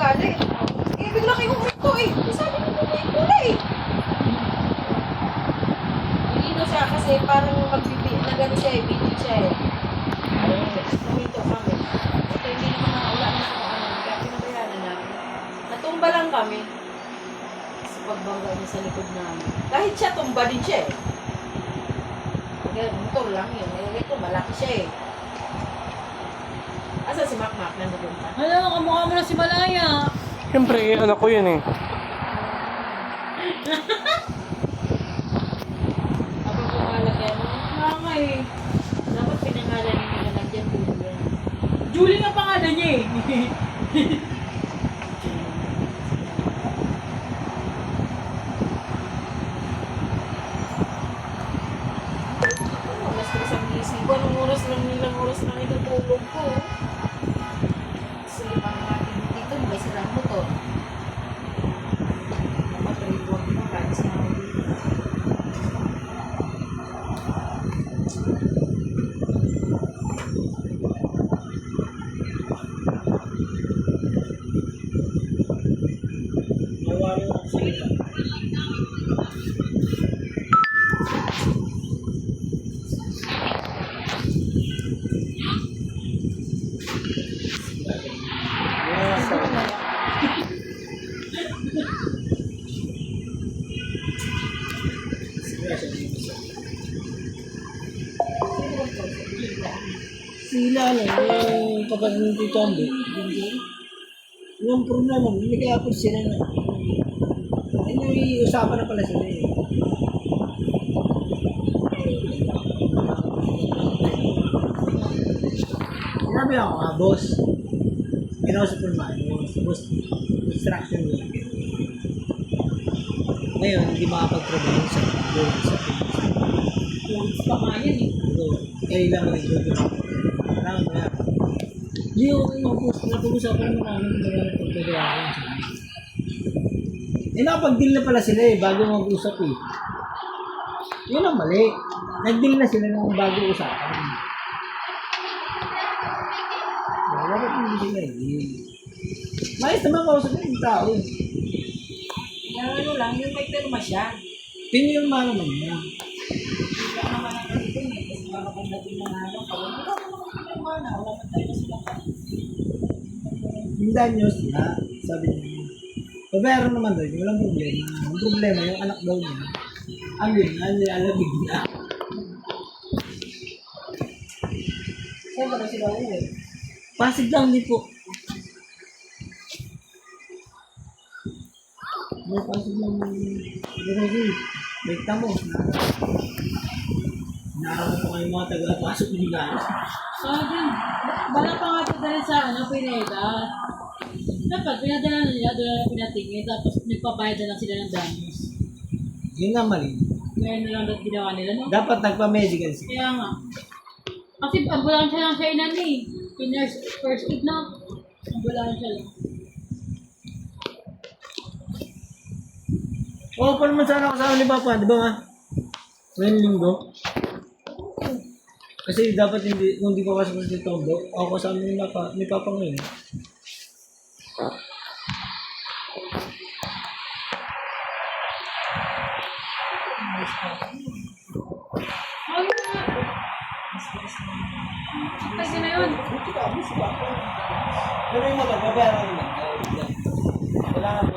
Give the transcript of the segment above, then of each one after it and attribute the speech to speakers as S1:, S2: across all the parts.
S1: nagalit. Eh, bigla kayo kumito eh. Sabi ko kumito na eh. Hindi siya kasi parang nagano siya eh, video siya eh. Kumito kami. Ito hindi naman na wala na sa ano. Kaya pinabayaran namin. Natumba lang kami. Sa pagbangga niya sa likod namin. Kahit siya, tumba din siya eh. Motor lang yun. Ito, malaki siya eh. Asa si Makmak na napunta?
S2: Ano, kamukha mo na si Malaya.
S3: Siyempre, anak ko yun eh.
S1: Ako pangalan kaya mo.
S2: Mama eh.
S1: Dapat pinangalan niyo na lang dyan, Julia.
S2: Julie nga pangalan niya eh.
S1: Alas 3 ang gising ko. Anong oras lang itutulog ko. Kasi parang natin dito, may silang motor. Mapatulog mo, kahit siya ako dito.
S3: Nawari ako sa ito.
S4: Sila yung kapag hindi tombo, yung problema, nag-aapos sila na. Ay, may usapan na pala sila eh. Sinabi ako boss, kinausap ko naman, boss, distraction yun. Ngayon, hindi makapag-trabaho sa
S2: Pulis pa nga yan eh.
S4: kailangan ng job. Kailangan na. Hindi napag-usapan naman namin na pagkagawa ko. Nakapag-deal na pala sila eh, bago mag-usap eh. Yun ang mali. Nag-deal na sila ng bago usapan. Dapat hindi sila eh. Mayos naman kausap yung tao eh.
S1: Kaya ano lang, yung may pirma siya.
S4: Pinirma naman niya.
S1: Kaya naman ang ganito eh. Kasi baka pagdating ng araw, wala naman tayo sila pa.
S4: Hindan nyo sila, sabi niya. Pabayaro naman doon, walang problema. Ang problema, yung anak daw niya, ang yun, alabig na.
S1: Saan ba na sila uwi?
S4: Pasig lang din po. May pasig lang din. Bekta mo. Naraman po kayo mga taga-pasok ng gano'n.
S2: Sabi, bala pa nga padala sa Pineda. Dapat pinadala na nila, doon na pinatingin, tapos nagpabayad na lang sila ng damos.
S4: Yun nga mali.
S2: Ngayon na lang ginawa nila, no?
S4: Dapat nagpa-medical siya.
S2: Kaya nga. Kasi ambulansya lang siya inan eh. Pinurse first aid na. Ambulansya lang.
S4: Oo, pa naman sana kasama ni Papa, di ba nga? Ngayong linggo. Kasi dapat hindi, kung di ko kasama si Tombo, ako kasama ni Papa ngayon.
S2: Ay, kasi na yun.
S4: Pero yung mga babayaran naman. Wala ka po.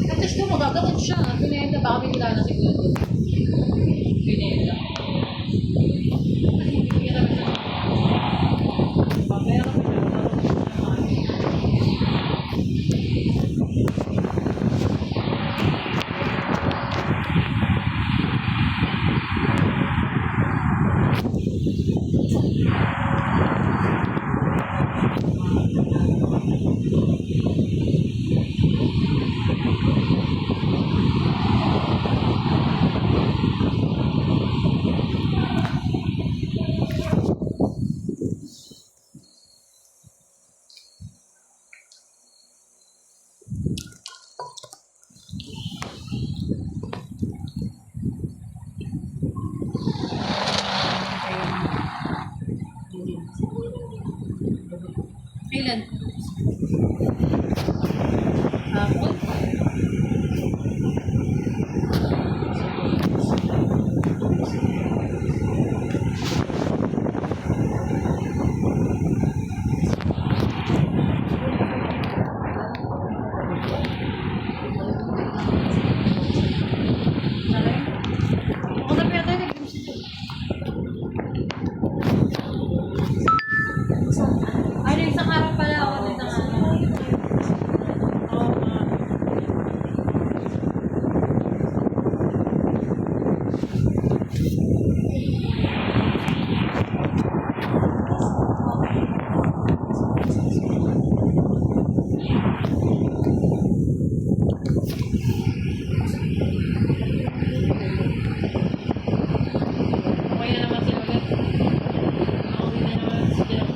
S2: At least kung magagalit siya, pinayag na baka may kilala siguro doon. Kailan? Hapon? Naray? Ako na piyata nag-iisip ko. Ay, nung isang araw pala ako ng isang araw. Oo nga. Okay na naman sila ulit. Okay na naman si Jeff.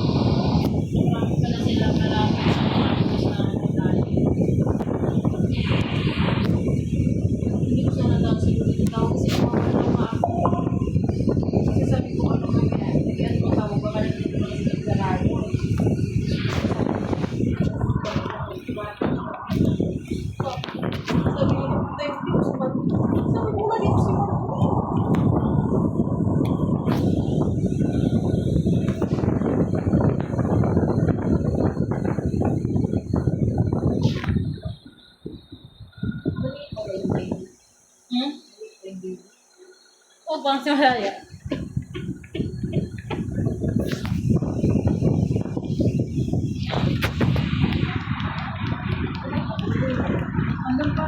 S2: Marami pala sila malapit sa mga gusto na dati. Hindi ko sana tawag siguro ito. Tawag kasi ako ako. Kasi sabi ko ano ba yan? Yan mo tawag ba ka na dito kasi naglalaro.
S1: Sabi ko, thank you so much. Sabi ko, wala dito si Marco.
S2: Hmm? Oh, bang sa malaya. Andun pa.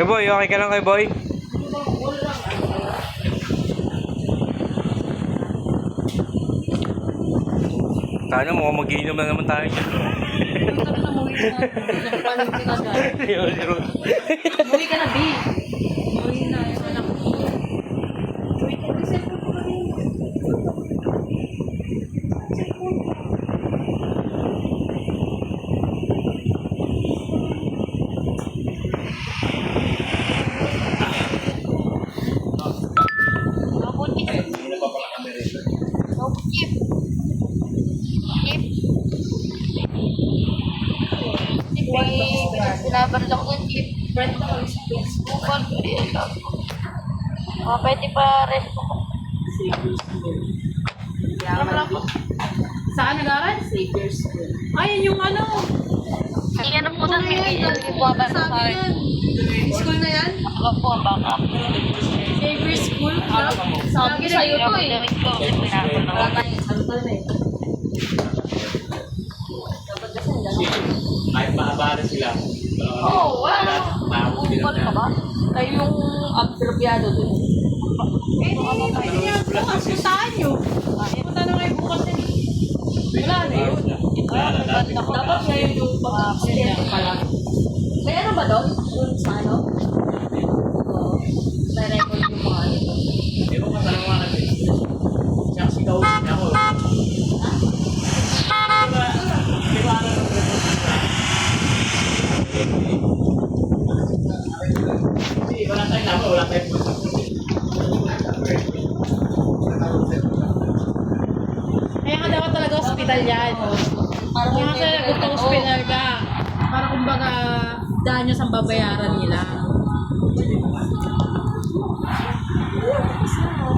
S3: boy, okay ka lang kay boy? Sana mo, mag-iinom na naman tayo dyan.
S2: Umuwi ka na, B. Umuwi na, yung anak ko.
S5: Sinabaril ako ng chip. Bukal ko rin lang. Pwede pa rest mo.
S2: Saan nag-aaral? Ay, yung ano.
S5: Hindi ka na po sa siniyan.
S2: Sabi yan. School na yan?
S5: Ako po, baka.
S2: Favorite school? Sabi sa'yo to eh. Wala tayong antal na eh.
S6: Kahit maabala sila.
S5: Oo, wala. Bukal ka ba?
S2: Kayo yung abrobyado dun. Pwede yan. Bukas, puntahan nyo. Punta na kayo bukas din. Wala na yun. Dapat ngayon yung pag-accident pa lang. May ano ba doon? Doon sa ano? Oo. May record yung mga ano.
S6: Hindi ko kasalawanan eh. Siya kasi kausap niya ako. Di ba alam ng Hindi, wala tayong nama, wala tayong
S2: Kaya ka dapat talaga hospital yan. Kaya kasi nagpunta hospital ka. Para kumbaga, daan nyo sa babayaran nila.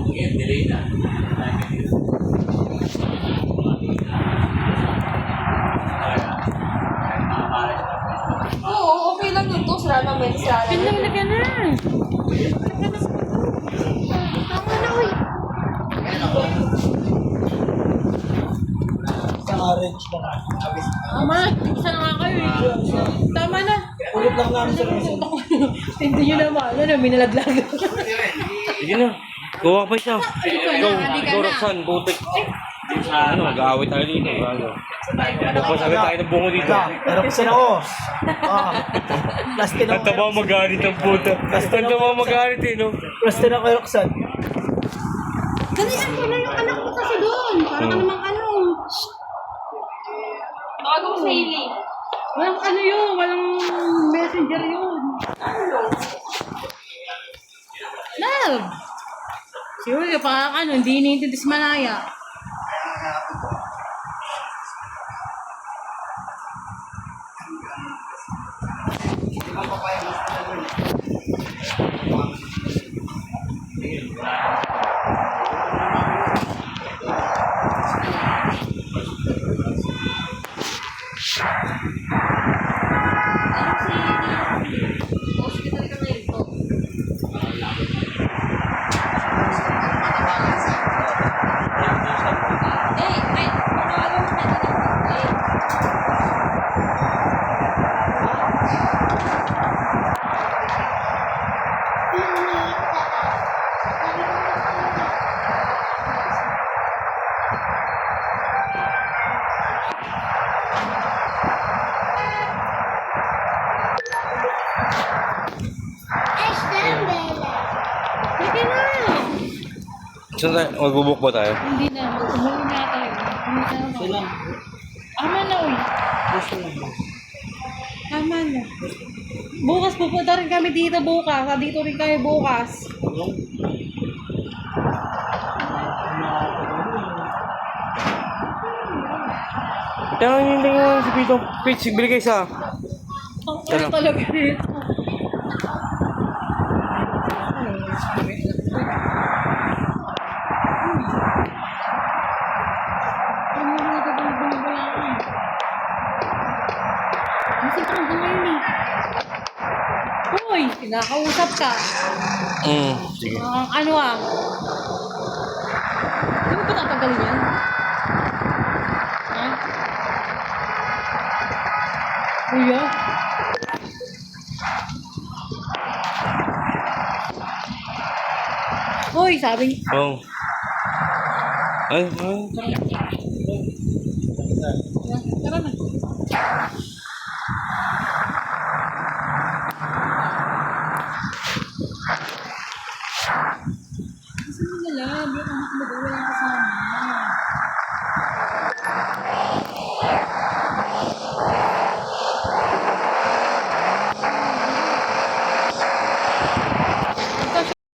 S6: Ngayon, delay na.
S1: Oo, okay lang yun to. Sira naman may sira naman.
S2: Pinlang ka na.
S4: Sa orange na nga.
S2: Tama na. Isa na nga kayo eh. Tama na.
S4: Ulit lang namin sa reason.
S2: Hindi nyo naman. Ano, minalaglag.
S3: Sige na. Kuha pa siya. Ikaw,
S2: hindi ka
S3: ikaw
S2: na.
S3: Roxanne, butik. Ano, mag-aaway tayo dito. Magpasabi tayo ng bungo dito.
S4: Pero kasi ako. Plastin
S3: Ang
S4: ako.
S3: taba magalit ang puta. Ang taba magalit eh, no?
S4: Plastin ako kay Roxanne.
S2: Dalian mo na yung anak mo kasi doon. Para ka namang ano.
S5: Tawagan mo sa Hailey.
S2: Walang ano yun. Walang messenger yun. Love. Siguro pa ano, hindi iniintindi si Manaya.
S5: Hospital ka na ito.
S3: Saan tayo? Magbubuk ba tayo?
S2: Hindi na. Umuwi na tayo. Umuwi na. Ama na uy. Tama na. Bukas pupunta rin kami dito bukas. Dito rin kami bukas.
S3: Kaya hindi nga si Pito. Pitch, bili kayo isa.
S2: Ang ano talaga dito. Ano na nagagulong-gulang. Kasi ka ngayon eh. Hoy, kinakausap ka.
S3: Sige.
S2: Ano ah? Hindi mo ba tatanggalin yan? Ha? Kuya? Hoy, sabi
S3: Oh. Ay,